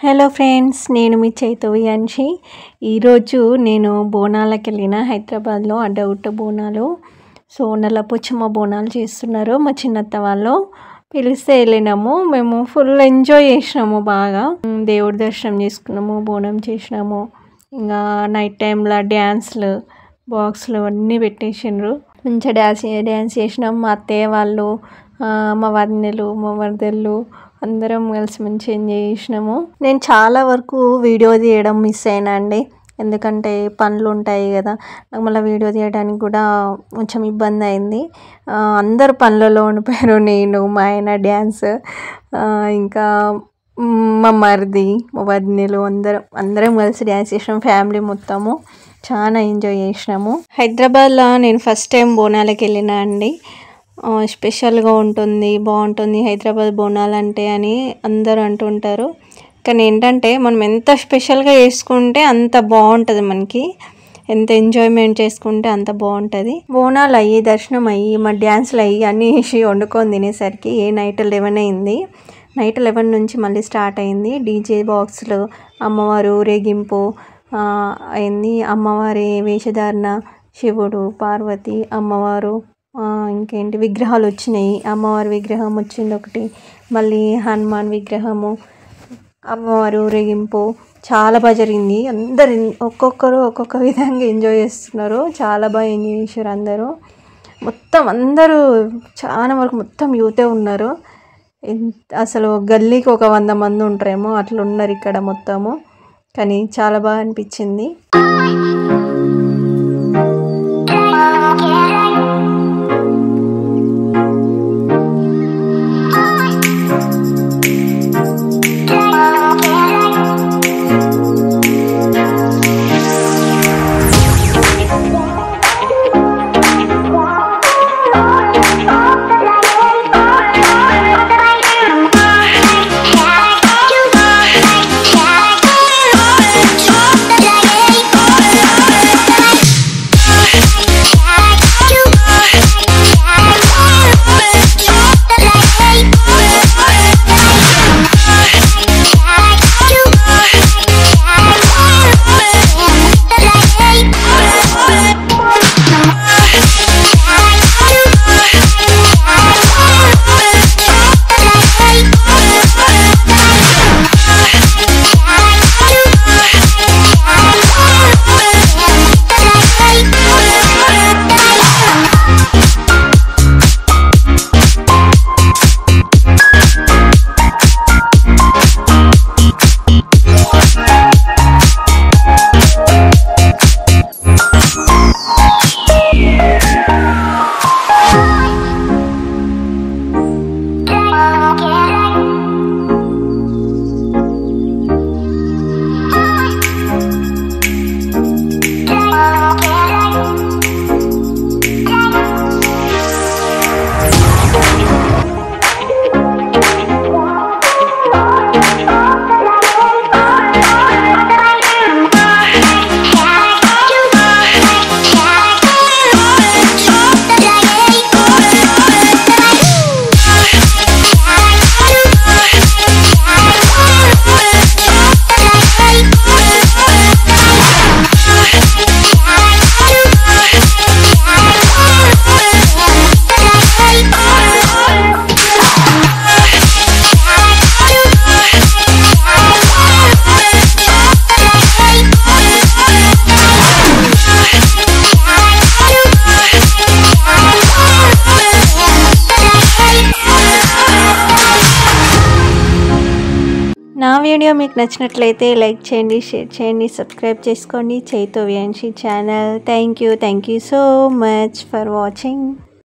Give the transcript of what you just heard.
Hello friends, నేను మీ చైతవ్యాంశి. ఈరోజు నేను బోనాలకు వెళ్ళిన హైదరాబాద్లో అడ్డగుట్ట బోనాలు. సో నల్లపోచమ్మ బోనాలు చేస్తున్నారు. మా చిన్నత్త వాళ్ళు పిలిస్తే వెళ్ళినాము. మేము ఫుల్ ఎంజాయ్ చేసినాము. బాగా దేవుడి దర్శనం చేసుకున్నాము, బోనం చేసినాము. ఇంకా నైట్ టైంలో డ్యాన్స్లు బాక్స్లు అన్నీ పెట్టేసిండ్రు. మంచిగా డ్యాన్స్ చేసినాం. మా అత్తయ్య వాళ్ళు, మా వదినలు, మా వరదళ్ళు అందరం కలిసి మంచిగా ఎంజాయ్ చేసినాము. నేను చాలా వరకు వీడియో తీయడం మిస్ అయినా అండి. ఎందుకంటే పనులు ఉంటాయి కదా, నాకు మళ్ళీ వీడియో తీయడానికి కూడా కొంచెం ఇబ్బంది అయింది. అందరు పనులలో ఉండిపోయారు. నేను, మా ఆయన డ్యాన్స్, ఇంకా మా మరిది, మా వదినలు అందరం కలిసి డ్యాన్స్ చేసినాం. ఫ్యామిలీ మొత్తము చాలా ఎంజాయ్ చేసినాము. హైదరాబాద్లో నేను ఫస్ట్ టైం బోనాలకు వెళ్ళినా అండి. స్పెషల్గా ఉంటుంది, బాగుంటుంది హైదరాబాద్ బోనాలు అంటే అని అందరూ అంటుంటారు. కానీ ఏంటంటే మనం ఎంత స్పెషల్గా చేసుకుంటే అంత బాగుంటుంది. మనకి ఎంత ఎంజాయ్మెంట్ చేసుకుంటే అంత బాగుంటుంది. బోనాలు అయ్యి, దర్శనం అయ్యి, మా డ్యాన్స్లు అయ్యి అన్నీ వేసి వండుకొని తినేసరికి నైట్ 11 అయింది. నైట్ 11 నుంచి మళ్ళీ స్టార్ట్ అయింది. డీజే బాక్సులు, అమ్మవారు ఊరేగింపు అయింది. అమ్మవారి వేషధారణ, శివుడు, పార్వతి, అమ్మవారు, ఇంకేంటి విగ్రహాలు వచ్చినాయి. అమ్మవారి విగ్రహం వచ్చింది ఒకటి, మళ్ళీ హనుమాన్ విగ్రహము, అమ్మవారి ఊరేగింపు చాలా బాగా జరిగింది. అందరు ఒక్కొక్కరు ఒక్కొక్క విధంగా ఎంజాయ్ చేస్తున్నారు. చాలా బాగా ఎంజాయ్ చేశారు అందరూ. మొత్తం అందరూ చాలా వరకు మొత్తం యూతే ఉన్నారు. అసలు గల్లీకి ఒక 100 మంది ఉంటారేమో అట్లా ఉన్నారు ఇక్కడ మొత్తము. కానీ చాలా బాగా అనిపించింది. నా వీడియో మీకు నచ్చినట్లయితే లైక్ చేయండి, షేర్ చేయండి, సబ్స్క్రైబ్ చేసుకోండి చైతవ్యాంశి channel. Thank you so much for watching.